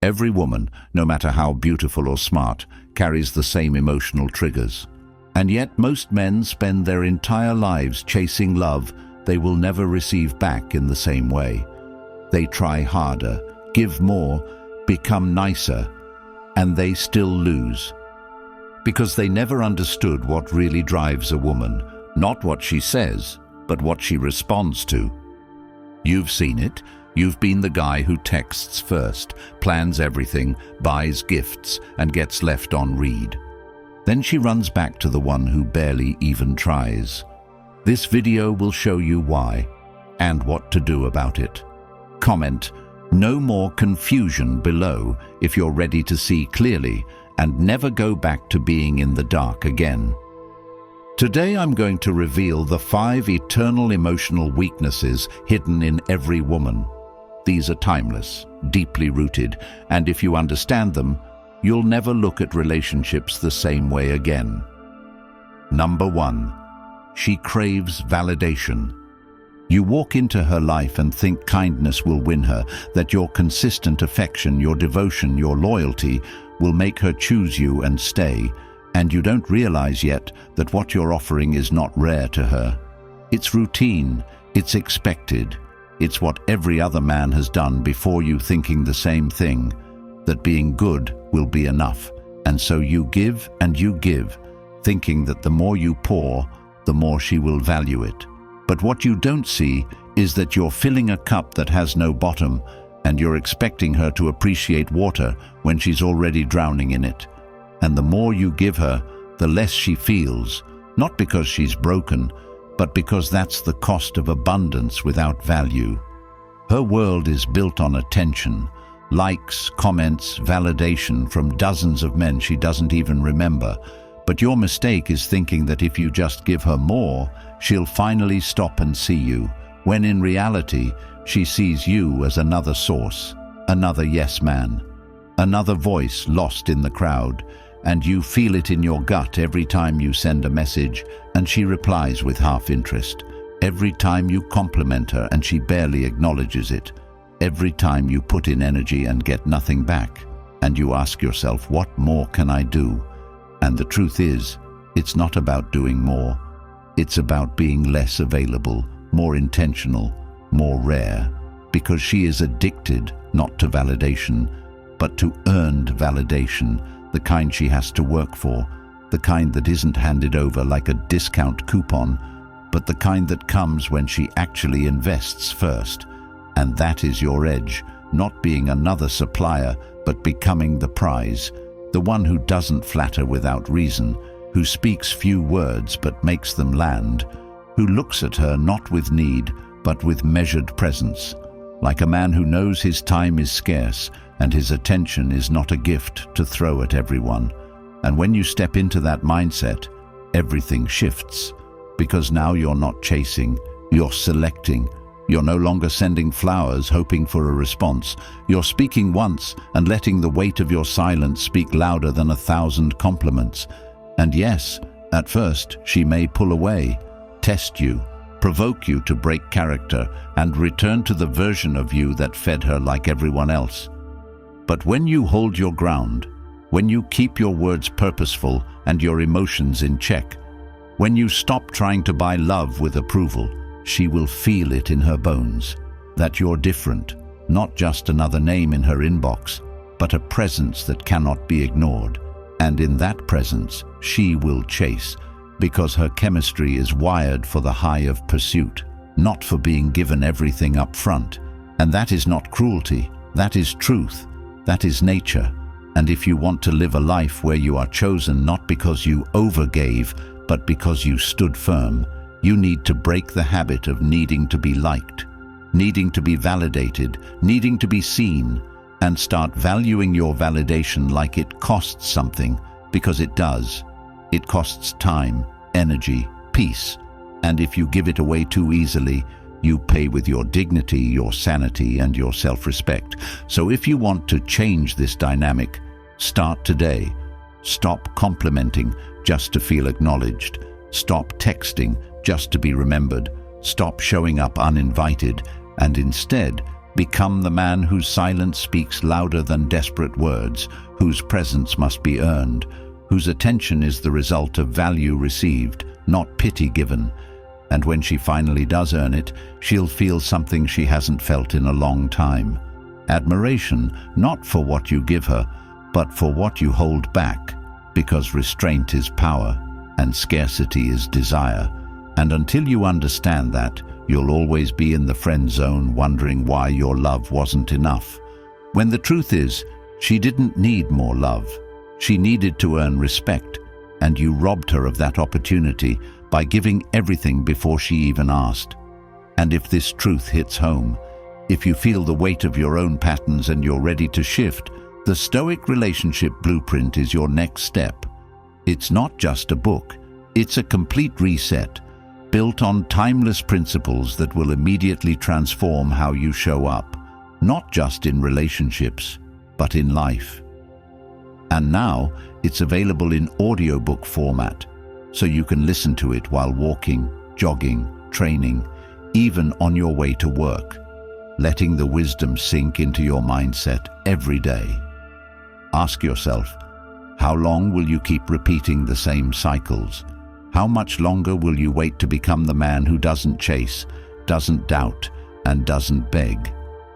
Every woman, no matter how beautiful or smart, carries the same emotional triggers. And yet most men spend their entire lives chasing love they will never receive back in the same way. They try harder, give more, become nicer, and they still lose. Because they never understood what really drives a woman, not what she says, but what she responds to. You've seen it. You've been the guy who texts first, plans everything, buys gifts, and gets left on read. Then she runs back to the one who barely even tries. This video will show you why, and what to do about it. Comment, "No more confusion" below if you're ready to see clearly and never go back to being in the dark again. Today I'm going to reveal the 5 eternal emotional weaknesses hidden in every woman. These are timeless, deeply rooted, and if you understand them, you'll never look at relationships the same way again. Number 1. She craves validation. You walk into her life and think kindness will win her, that your consistent affection, your devotion, your loyalty will make her choose you and stay, and you don't realize yet that what you're offering is not rare to her. It's routine, it's expected, it's what every other man has done before you, thinking the same thing, that being good will be enough, and so you give and you give, thinking that the more you pour, the more she will value it. But what you don't see is that you're filling a cup that has no bottom, and you're expecting her to appreciate water when she's already drowning in it. And the more you give her, the less she feels, not because she's broken, but because that's the cost of abundance without value. Her world is built on attention, likes, comments, validation from dozens of men she doesn't even remember. But your mistake is thinking that if you just give her more, she'll finally stop and see you, when in reality, she sees you as another source, another yes man, another voice lost in the crowd, and you feel it in your gut every time you send a message and she replies with half interest, every time you compliment her and she barely acknowledges it, every time you put in energy and get nothing back, and you ask yourself, what more can I do? And the truth is, it's not about doing more. It's about being less available, more intentional, more rare, because she is addicted not to validation, but to earned validation, the kind she has to work for, the kind that isn't handed over like a discount coupon, but the kind that comes when she actually invests first. And that is your edge, not being another supplier, but becoming the prize, the one who doesn't flatter without reason, who speaks few words but makes them land, who looks at her not with need, but with measured presence, like a man who knows his time is scarce and his attention is not a gift to throw at everyone. And when you step into that mindset, everything shifts, because now you're not chasing, you're selecting. You're no longer sending flowers hoping for a response. You're speaking once and letting the weight of your silence speak louder than 1,000 compliments. And yes, at first she may pull away, test you, provoke you to break character, and return to the version of you that fed her like everyone else. But when you hold your ground, when you keep your words purposeful and your emotions in check, when you stop trying to buy love with approval, she will feel it in her bones, that you're different, not just another name in her inbox, but a presence that cannot be ignored. And in that presence, she will chase, because her chemistry is wired for the high of pursuit, not for being given everything up front. And that is not cruelty, that is truth, that is nature. And if you want to live a life where you are chosen not because you overgave, but because you stood firm, you need to break the habit of needing to be liked, needing to be validated, needing to be seen, and start valuing your validation like it costs something, because it does. It costs time, energy, peace, and if you give it away too easily, you pay with your dignity, your sanity, and your self-respect. So if you want to change this dynamic, start today. Stop complimenting just to feel acknowledged. Stop texting just to be remembered. Stop showing up uninvited, and instead Become the man whose silence speaks louder than desperate words, whose presence must be earned, whose attention is the result of value received, not pity given. And when she finally does earn it, she'll feel something she hasn't felt in a long time. Admiration, not for what you give her, but for what you hold back, because restraint is power and scarcity is desire. And until you understand that, you'll always be in the friend zone wondering why your love wasn't enough. When the truth is, she didn't need more love. She needed to earn respect, and you robbed her of that opportunity by giving everything before she even asked. And if this truth hits home, if you feel the weight of your own patterns and you're ready to shift, the Stoic Relationship Blueprint is your next step. It's not just a book, it's a complete reset, built on timeless principles that will immediately transform how you show up, not just in relationships, but in life. And now, it's available in audiobook format, so you can listen to it while walking, jogging, training, even on your way to work, letting the wisdom sink into your mindset every day. Ask yourself, how long will you keep repeating the same cycles? How much longer will you wait to become the man who doesn't chase, doesn't doubt, and doesn't beg?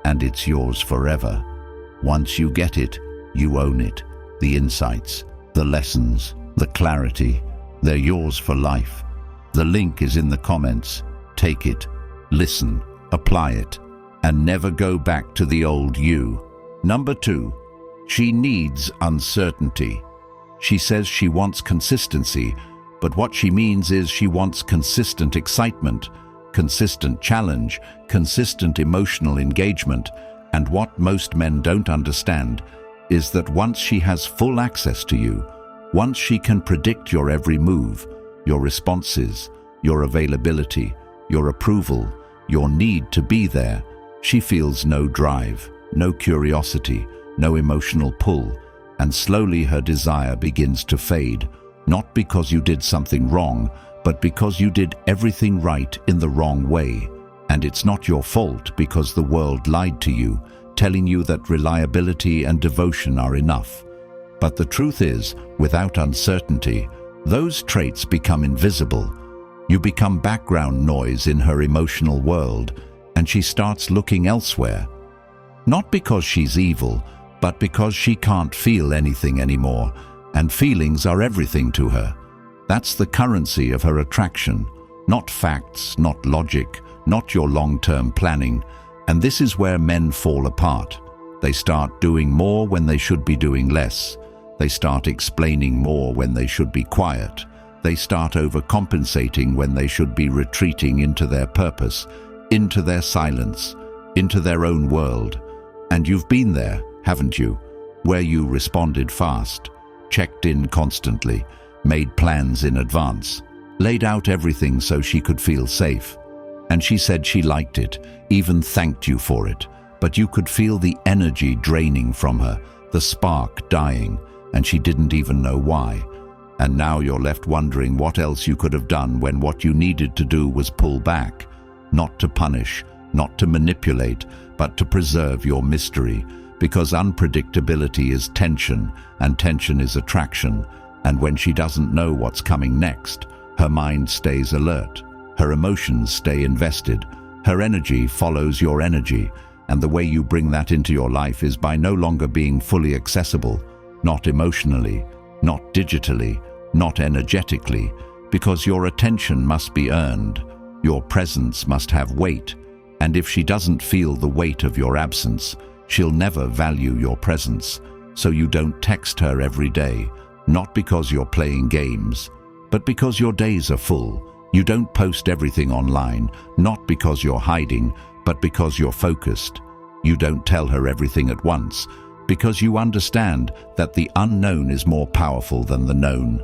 And it's yours forever. Once you get it, you own it. The insights, the lessons, the clarity, they're yours for life. The link is in the comments. Take it, listen, apply it, and never go back to the old you. Number 2, she needs uncertainty. She says she wants consistency, but what she means is she wants consistent excitement, consistent challenge, consistent emotional engagement. And what most men don't understand is that once she has full access to you, once she can predict your every move, your responses, your availability, your approval, your need to be there, she feels no drive, no curiosity, no emotional pull, and slowly her desire begins to fade, not because you did something wrong, but because you did everything right in the wrong way. And it's not your fault because the world lied to you, telling you that reliability and devotion are enough. But the truth is, without uncertainty, those traits become invisible. You become background noise in her emotional world, and she starts looking elsewhere. Not because she's evil, but because she can't feel anything anymore, and feelings are everything to her. That's the currency of her attraction, not facts, not logic, not your long-term planning. And this is where men fall apart. They start doing more when they should be doing less. They start explaining more when they should be quiet. They start overcompensating when they should be retreating into their purpose, into their silence, into their own world. And you've been there, haven't you? Where you responded fast, checked in constantly, made plans in advance, laid out everything so she could feel safe. And she said she liked it, even thanked you for it, but you could feel the energy draining from her, the spark dying, and she didn't even know why. And now you're left wondering what else you could have done when what you needed to do was pull back, not to punish, not to manipulate, but to preserve your mystery, because unpredictability is tension, and tension is attraction. And when she doesn't know what's coming next, her mind stays alert. Her emotions stay invested. Her energy follows your energy, and the way you bring that into your life is by no longer being fully accessible, not emotionally, not digitally, not energetically, because your attention must be earned. Your presence must have weight, and if she doesn't feel the weight of your absence, she'll never value your presence. So you don't text her every day, not because you're playing games, but because your days are full. You don't post everything online, not because you're hiding, but because you're focused. You don't tell her everything at once, because you understand that the unknown is more powerful than the known.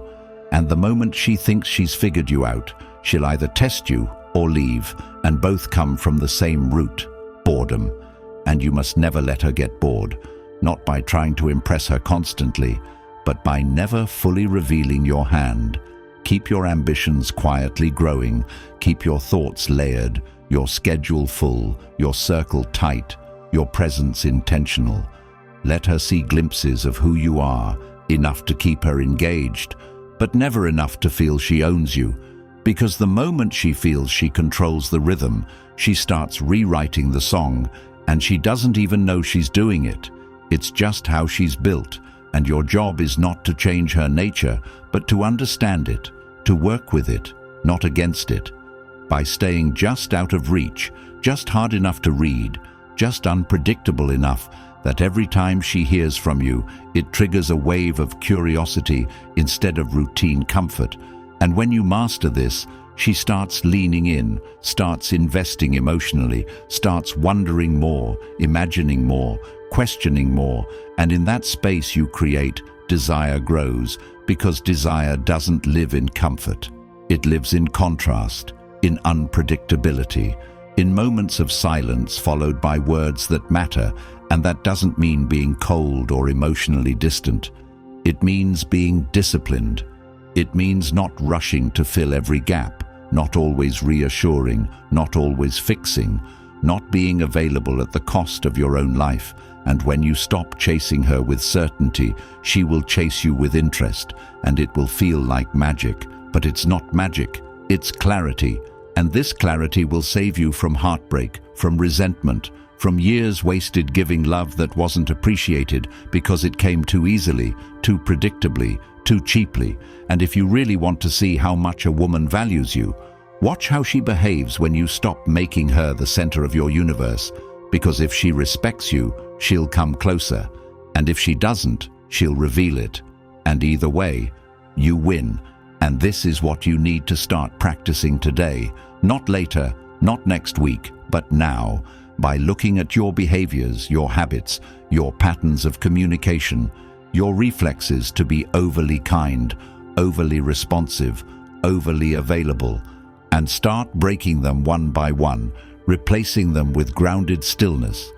And the moment she thinks she's figured you out, she'll either test you or leave, and both come from the same root, boredom. And you must never let her get bored, not by trying to impress her constantly, but by never fully revealing your hand. Keep your ambitions quietly growing, keep your thoughts layered, your schedule full, your circle tight, your presence intentional. Let her see glimpses of who you are, enough to keep her engaged, but never enough to feel she owns you. Because the moment she feels she controls the rhythm, she starts rewriting the song, and she doesn't even know she's doing it. It's just how she's built, and your job is not to change her nature, but to understand it, to work with it, not against it. By staying just out of reach, just hard enough to read, just unpredictable enough that every time she hears from you, it triggers a wave of curiosity instead of routine comfort. And when you master this, she starts leaning in, starts investing emotionally, starts wondering more, imagining more, questioning more, and in that space you create, desire grows, because desire doesn't live in comfort. It lives in contrast, in unpredictability, in moments of silence followed by words that matter, and that doesn't mean being cold or emotionally distant. It means being disciplined. It means not rushing to fill every gap, not always reassuring, not always fixing, not being available at the cost of your own life. And when you stop chasing her with certainty, she will chase you with interest, and it will feel like magic. But it's not magic, it's clarity. And this clarity will save you from heartbreak, from resentment, from years wasted giving love that wasn't appreciated because it came too easily, too predictably, too cheaply. And if you really want to see how much a woman values you, watch how she behaves when you stop making her the center of your universe. Because if she respects you, she'll come closer. And if she doesn't, she'll reveal it. And either way, you win. And this is what you need to start practicing today. Not later, not next week, but now. By looking at your behaviors, your habits, your patterns of communication, your reflexes to be overly kind, overly responsive, overly available, and start breaking them one by one, replacing them with grounded stillness.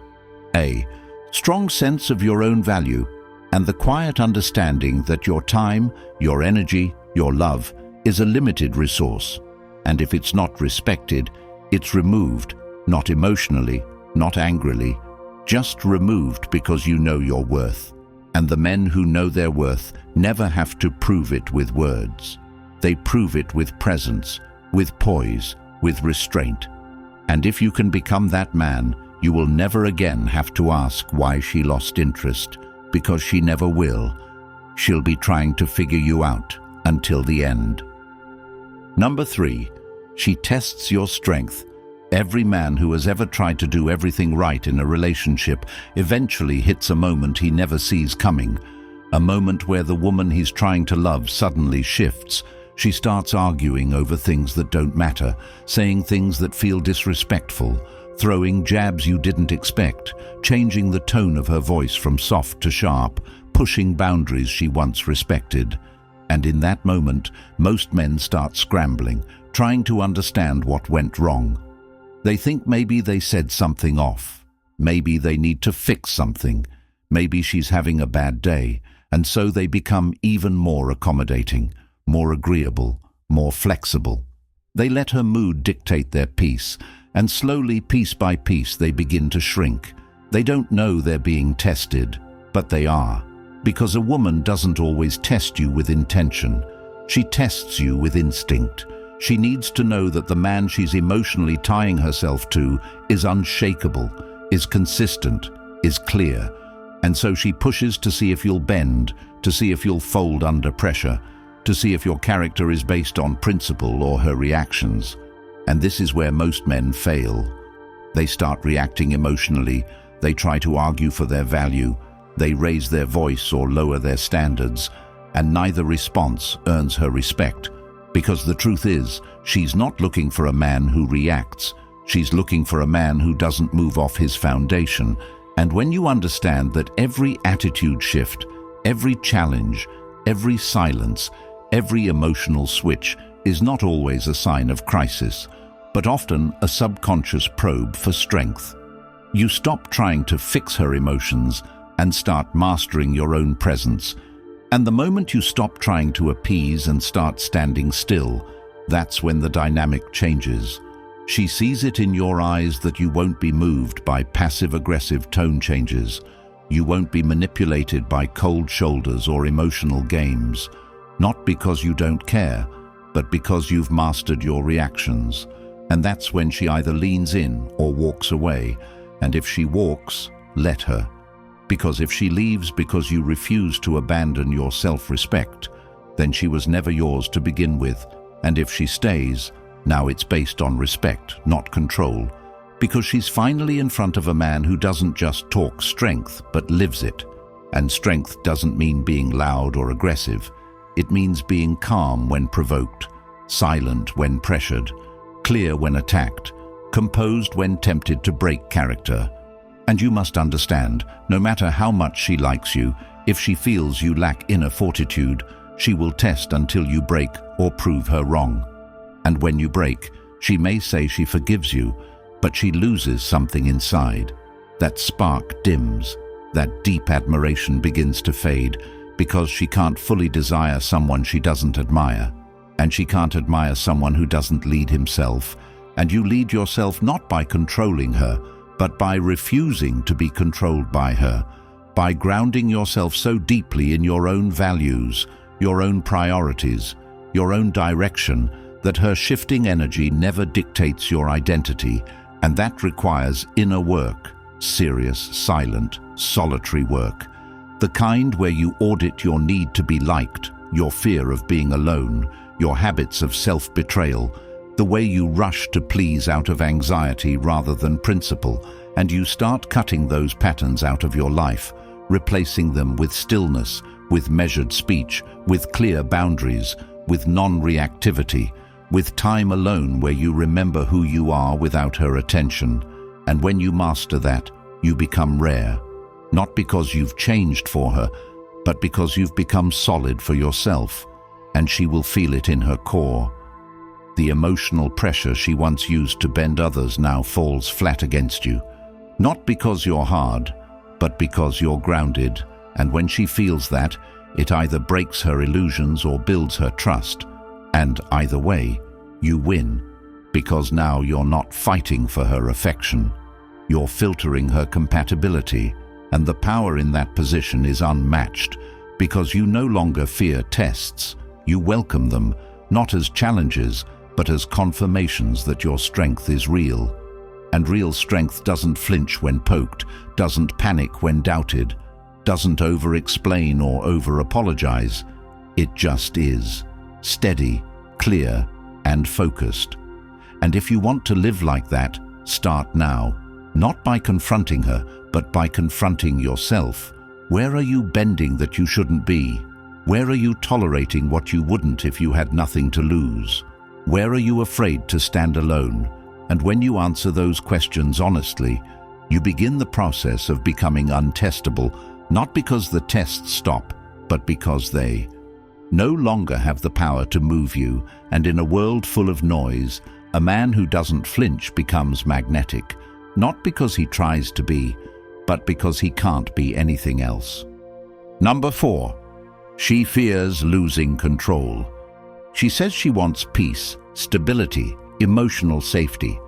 A strong sense of your own value and the quiet understanding that your time, your energy, your love is a limited resource. And if it's not respected, it's removed, not emotionally, not angrily, just removed because you know your worth. And the men who know their worth never have to prove it with words. They prove it with presence, with poise, with restraint. And if you can become that man, you will never again have to ask why she lost interest, because she never will. She'll be trying to figure you out until the end. Number 3, she tests your strength. Every man who has ever tried to do everything right in a relationship eventually hits a moment he never sees coming. A moment where the woman he's trying to love suddenly shifts. She starts arguing over things that don't matter, saying things that feel disrespectful, throwing jabs you didn't expect, changing the tone of her voice from soft to sharp, pushing boundaries she once respected. And in that moment, most men start scrambling, trying to understand what went wrong. They think maybe they said something off. Maybe they need to fix something. Maybe she's having a bad day, and so they become even more accommodating, more agreeable, more flexible. They let her mood dictate their peace, and slowly, piece by piece, they begin to shrink. They don't know they're being tested, but they are. Because a woman doesn't always test you with intention. She tests you with instinct. She needs to know that the man she's emotionally tying herself to is unshakable, is consistent, is clear. And so she pushes to see if you'll bend, to see if you'll fold under pressure, to see if your character is based on principle or her reactions. And this is where most men fail. They start reacting emotionally. They try to argue for their value. They raise their voice or lower their standards. And neither response earns her respect. Because the truth is, she's not looking for a man who reacts. She's looking for a man who doesn't move off his foundation. And when you understand that every attitude shift, every challenge, every silence, every emotional switch is not always a sign of crisis, but often a subconscious probe for strength, you stop trying to fix her emotions and start mastering your own presence. And the moment you stop trying to appease and start standing still, that's when the dynamic changes. She sees it in your eyes that you won't be moved by passive-aggressive tone changes. You won't be manipulated by cold shoulders or emotional games, not because you don't care, but because you've mastered your reactions. And that's when she either leans in or walks away. And if she walks, let her. Because if she leaves because you refuse to abandon your self-respect, then she was never yours to begin with. And if she stays, now it's based on respect, not control. Because she's finally in front of a man who doesn't just talk strength, but lives it. And strength doesn't mean being loud or aggressive. It means being calm when provoked, silent when pressured, clear when attacked, composed when tempted to break character. And you must understand, no matter how much she likes you, if she feels you lack inner fortitude, she will test until you break or prove her wrong. And when you break, she may say she forgives you, but she loses something inside. That spark dims, that deep admiration begins to fade, because she can't fully desire someone she doesn't admire. And she can't admire someone who doesn't lead himself. And you lead yourself not by controlling her, but by refusing to be controlled by her, by grounding yourself so deeply in your own values, your own priorities, your own direction, that her shifting energy never dictates your identity. And that requires inner work, serious, silent, solitary work. The kind where you audit your need to be liked, your fear of being alone, your habits of self-betrayal, the way you rush to please out of anxiety rather than principle, and you start cutting those patterns out of your life, replacing them with stillness, with measured speech, with clear boundaries, with non-reactivity, with time alone where you remember who you are without her attention. And when you master that, you become rare. Not because you've changed for her, but because you've become solid for yourself, and she will feel it in her core. The emotional pressure she once used to bend others now falls flat against you. Not because you're hard, but because you're grounded, and when she feels that, it either breaks her illusions or builds her trust. And either way, you win, because now you're not fighting for her affection. You're filtering her compatibility, and the power in that position is unmatched, because you no longer fear tests. You welcome them, not as challenges, but as confirmations that your strength is real. And real strength doesn't flinch when poked, doesn't panic when doubted, doesn't over-explain or over-apologize. It just is, steady, clear, and focused. And if you want to live like that, start now, not by confronting her, but by confronting yourself. Where are you bending that you shouldn't be? Where are you tolerating what you wouldn't if you had nothing to lose? Where are you afraid to stand alone? And when you answer those questions honestly, you begin the process of becoming untestable, not because the tests stop, but because they no longer have the power to move you. And in a world full of noise, a man who doesn't flinch becomes magnetic, not because he tries to be, but because he can't be anything else. Number 4. She fears losing control. She says she wants peace, stability, emotional safety.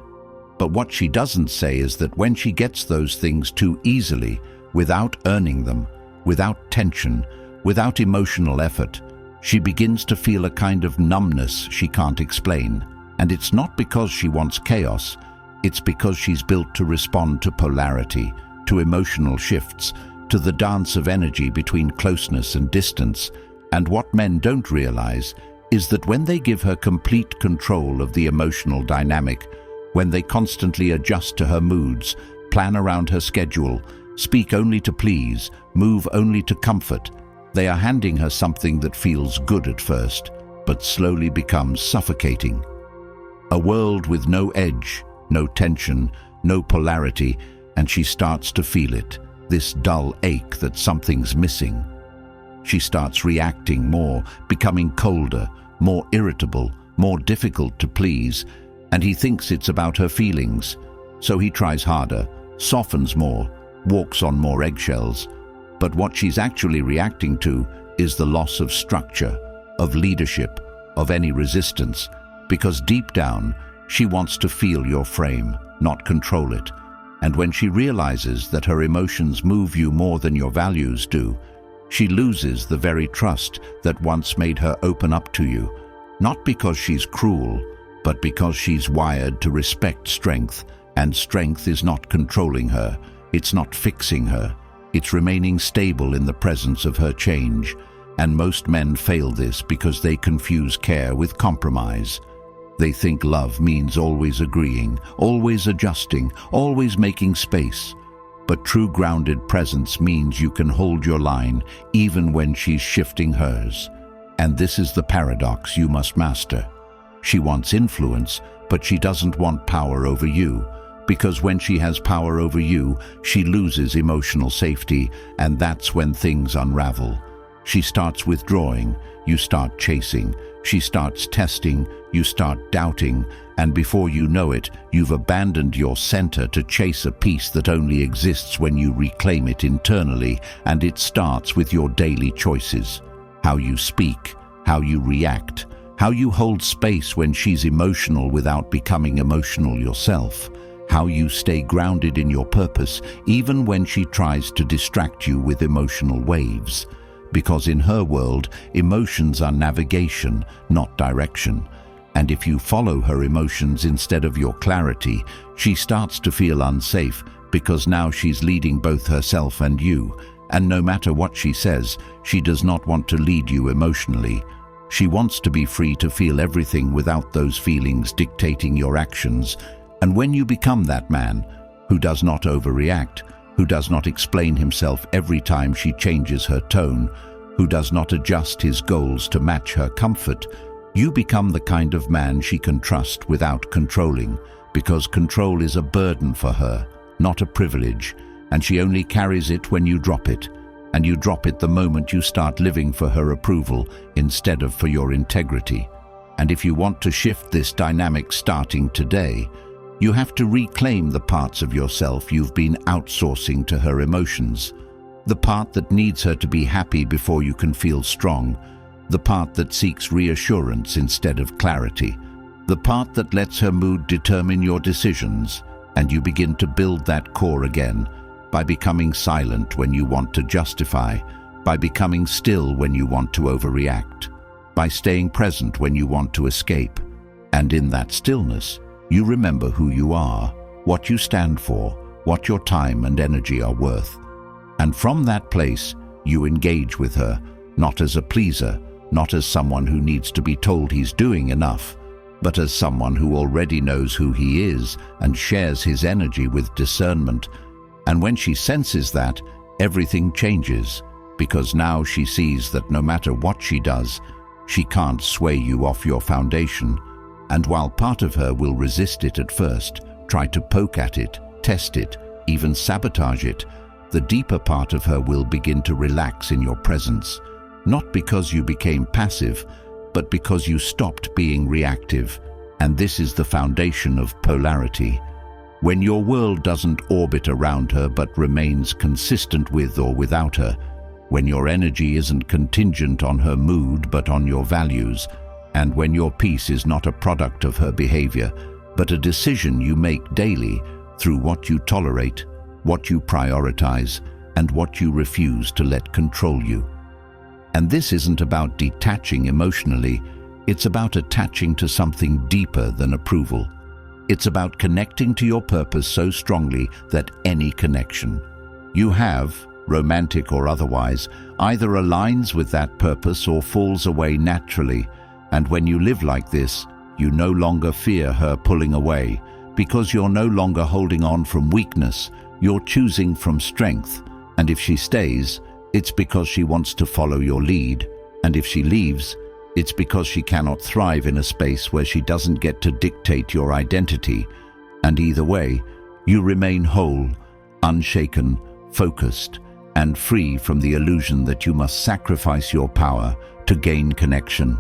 But what she doesn't say is that when she gets those things too easily, without earning them, without tension, without emotional effort, she begins to feel a kind of numbness she can't explain. And it's not because she wants chaos, it's because she's built to respond to polarity, to emotional shifts, to the dance of energy between closeness and distance. And what men don't realize is that when they give her complete control of the emotional dynamic, when they constantly adjust to her moods, plan around her schedule, speak only to please, move only to comfort, they are handing her something that feels good at first, but slowly becomes suffocating. A world with no edge, no tension, no polarity, and she starts to feel it, this dull ache that something's missing. She starts reacting more, becoming colder, more irritable, more difficult to please, and he thinks it's about her feelings. So he tries harder, softens more, walks on more eggshells. But what she's actually reacting to is the loss of structure, of leadership, of any resistance, because deep down, She wants to feel your frame, not control it. And when she realizes that her emotions move you more than your values do, she loses the very trust that once made her open up to you, not because she's cruel, but because she's wired to respect strength, and strength is not controlling her, it's not fixing her, it's remaining stable in the presence of her change. And most men fail this because they confuse care with compromise. They think love means always agreeing, always adjusting, always making space. But true grounded presence means you can hold your line even when she's shifting hers. And this is the paradox you must master. She wants influence, but she doesn't want power over you. Because when she has power over you, she loses emotional safety, and that's when things unravel. She starts withdrawing, you start chasing. She starts testing, you start doubting, and before you know it, you've abandoned your center to chase a peace that only exists when you reclaim it internally, and it starts with your daily choices. How you speak, how you react, how you hold space when she's emotional without becoming emotional yourself, how you stay grounded in your purpose even when she tries to distract you with emotional waves. Because in her world, emotions are navigation, not direction. And if you follow her emotions instead of your clarity, she starts to feel unsafe because now she's leading both herself and you. And no matter what she says, she does not want to lead you emotionally. She wants to be free to feel everything without those feelings dictating your actions. And when you become that man, who does not overreact, who does not explain himself every time she changes her tone, who does not adjust his goals to match her comfort, you become the kind of man she can trust without controlling, because control is a burden for her, not a privilege, and she only carries it when you drop it, and you drop it the moment you start living for her approval instead of for your integrity. And if you want to shift this dynamic starting today, you have to reclaim the parts of yourself you've been outsourcing to her emotions. The part that needs her to be happy before you can feel strong. The part that seeks reassurance instead of clarity. The part that lets her mood determine your decisions. And you begin to build that core again by becoming silent when you want to justify, by becoming still when you want to overreact, by staying present when you want to escape. And in that stillness, you remember who you are, what you stand for, what your time and energy are worth. And from that place, you engage with her, not as a pleaser, not as someone who needs to be told he's doing enough, but as someone who already knows who he is and shares his energy with discernment. And when she senses that, everything changes, because now she sees that no matter what she does, she can't sway you off your foundation. And while part of her will resist it at first, try to poke at it, test it, even sabotage it, the deeper part of her will begin to relax in your presence, not because you became passive, but because you stopped being reactive. And this is the foundation of polarity. When your world doesn't orbit around her but remains consistent with or without her, when your energy isn't contingent on her mood but on your values, and when your peace is not a product of her behavior, but a decision you make daily through what you tolerate, what you prioritize, and what you refuse to let control you. And this isn't about detaching emotionally, it's about attaching to something deeper than approval. It's about connecting to your purpose so strongly that any connection you have, romantic or otherwise, either aligns with that purpose or falls away naturally. And when you live like this, you no longer fear her pulling away, because you're no longer holding on from weakness, you're choosing from strength. And if she stays, it's because she wants to follow your lead. And if she leaves, it's because she cannot thrive in a space where she doesn't get to dictate your identity. And either way, you remain whole, unshaken, focused, and free from the illusion that you must sacrifice your power to gain connection.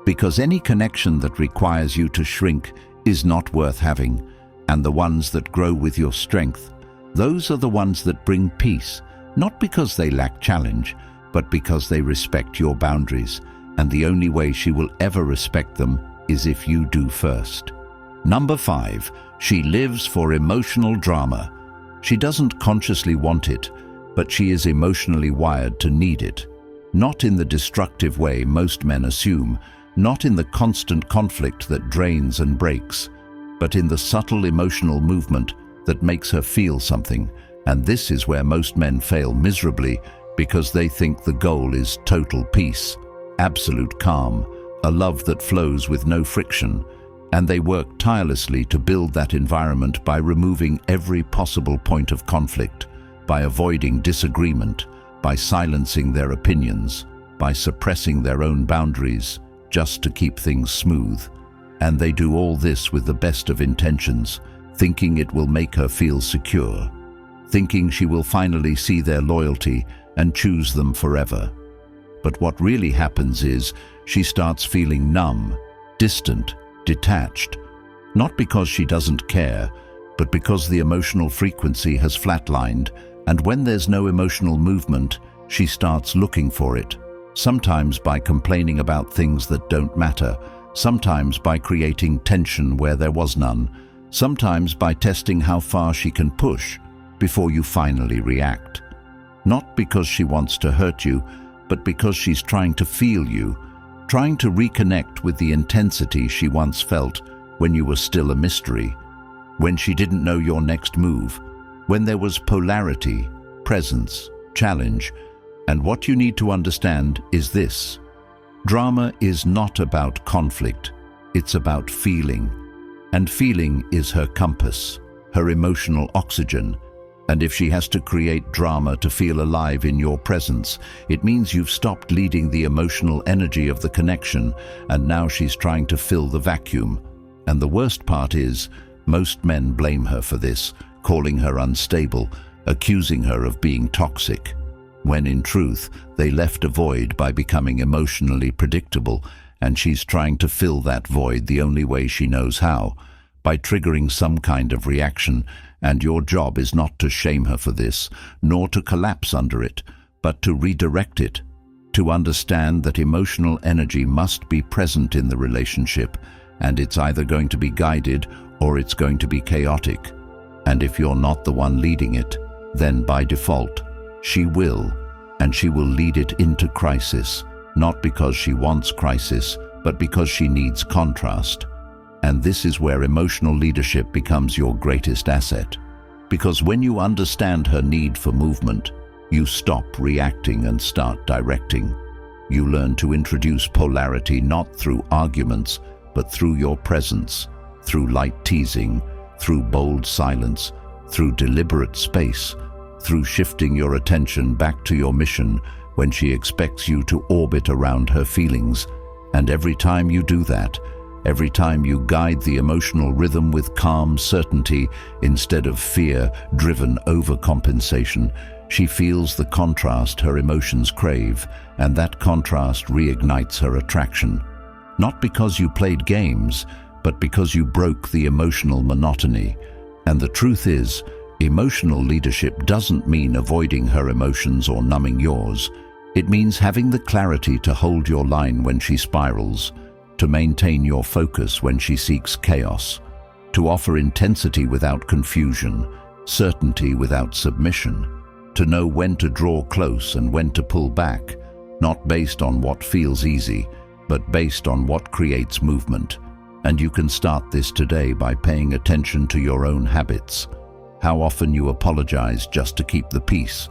Because any connection that requires you to shrink is not worth having, and the ones that grow with your strength, those are the ones that bring peace, not because they lack challenge, but because they respect your boundaries, and the only way she will ever respect them is if you do first. Number 5. She lives for emotional drama. She doesn't consciously want it, but she is emotionally wired to need it. Not in the destructive way most men assume, not in the constant conflict that drains and breaks, but in the subtle emotional movement that makes her feel something. And this is where most men fail miserably, because they think the goal is total peace, absolute calm, a love that flows with no friction, and they work tirelessly to build that environment by removing every possible point of conflict, by avoiding disagreement, by silencing their opinions, by suppressing their own boundaries, just to keep things smooth. And they do all this with the best of intentions, thinking it will make her feel secure, thinking she will finally see their loyalty and choose them forever. But what really happens is she starts feeling numb, distant, detached, not because she doesn't care, but because the emotional frequency has flatlined, and when there's no emotional movement, she starts looking for it, sometimes by complaining about things that don't matter, sometimes by creating tension where there was none, sometimes by testing how far she can push before you finally react. Not because she wants to hurt you, but because she's trying to feel you, trying to reconnect with the intensity she once felt when you were still a mystery, when she didn't know your next move, when there was polarity, presence, challenge. And what you need to understand is this: drama is not about conflict, it's about feeling. And feeling is her compass, her emotional oxygen. And if she has to create drama to feel alive in your presence, it means you've stopped leading the emotional energy of the connection, and now she's trying to fill the vacuum. And the worst part is, most men blame her for this, calling her unstable, accusing her of being toxic, when in truth, they left a void by becoming emotionally predictable, and she's trying to fill that void the only way she knows how, by triggering some kind of reaction. And your job is not to shame her for this, nor to collapse under it, but to redirect it, to understand that emotional energy must be present in the relationship, and it's either going to be guided or it's going to be chaotic. And if you're not the one leading it, then by default, she will, and she will lead it into crisis, not because she wants crisis, but because she needs contrast. And this is where emotional leadership becomes your greatest asset. Because when you understand her need for movement, you stop reacting and start directing. You learn to introduce polarity not through arguments, but through your presence, through light teasing, through bold silence, through deliberate space, through shifting your attention back to your mission when she expects you to orbit around her feelings. And every time you do that, every time you guide the emotional rhythm with calm certainty instead of fear-driven overcompensation, she feels the contrast her emotions crave, and that contrast reignites her attraction. Not because you played games, but because you broke the emotional monotony. And the truth is, emotional leadership doesn't mean avoiding her emotions or numbing yours. It means having the clarity to hold your line when she spirals, to maintain your focus when she seeks chaos, to offer intensity without confusion, certainty without submission, to know when to draw close and when to pull back, not based on what feels easy, but based on what creates movement. And you can start this today by paying attention to your own habits. How often you apologize just to keep the peace,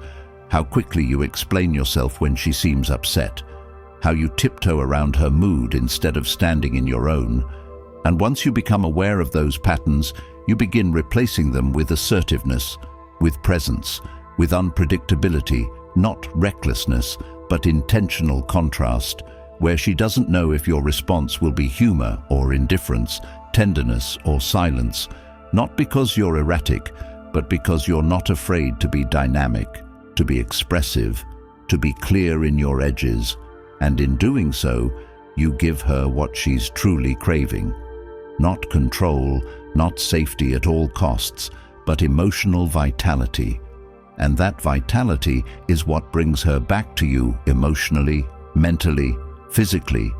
how quickly you explain yourself when she seems upset, how you tiptoe around her mood instead of standing in your own. And once you become aware of those patterns, you begin replacing them with assertiveness, with presence, with unpredictability, not recklessness, but intentional contrast, where she doesn't know if your response will be humor or indifference, tenderness or silence, not because you're erratic, but because you're not afraid to be dynamic, to be expressive, to be clear in your edges. And in doing so, you give her what she's truly craving. Not control, not safety at all costs, but emotional vitality. And that vitality is what brings her back to you emotionally, mentally, physically,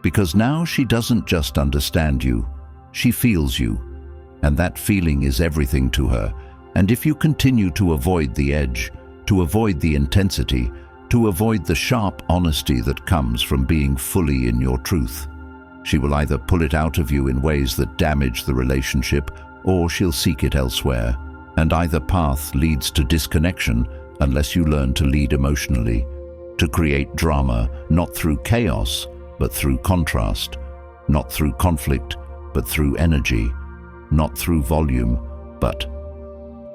because now she doesn't just understand you, She feels you, and that feeling is everything to her. And if you continue to avoid the edge, to avoid the intensity, to avoid the sharp honesty that comes from being fully in your truth, she will either pull it out of you in ways that damage the relationship, or she'll seek it elsewhere. And either path leads to disconnection unless you learn to lead emotionally, to create drama not through chaos, but through contrast, not through conflict, but through energy, not through volume, but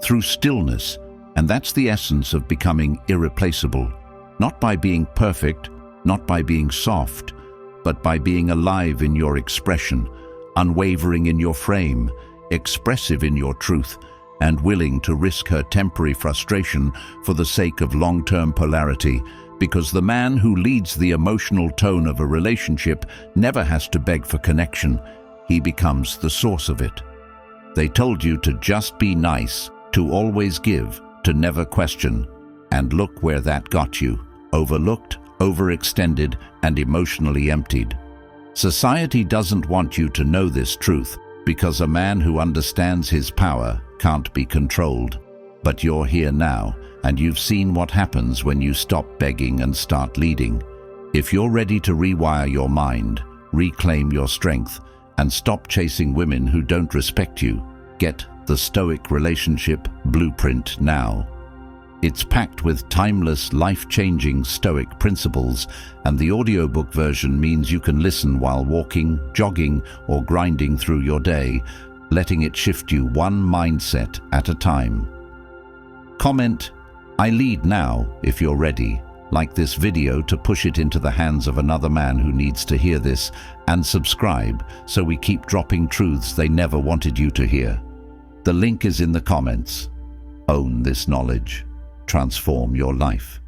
through stillness. And that's the essence of becoming irreplaceable, not by being perfect, not by being soft, but by being alive in your expression, unwavering in your frame, expressive in your truth, and willing to risk her temporary frustration for the sake of long-term polarity, because the man who leads the emotional tone of a relationship never has to beg for connection. He becomes the source of it. They told you to just be nice, to always give, to never question. And look where that got you: overlooked, overextended, and emotionally emptied. Society doesn't want you to know this truth, because a man who understands his power can't be controlled. But you're here now, and you've seen what happens when you stop begging and start leading. If you're ready to rewire your mind, reclaim your strength, and stop chasing women who don't respect you, get the Stoic Relationship Blueprint now. It's packed with timeless, life-changing Stoic principles, and the audiobook version means you can listen while walking, jogging, or grinding through your day, letting it shift you one mindset at a time. Comment, "I lead now," if you're ready. Like this video to push it into the hands of another man who needs to hear this, and subscribe so we keep dropping truths they never wanted you to hear. The link is in the comments. Own this knowledge. Transform your life.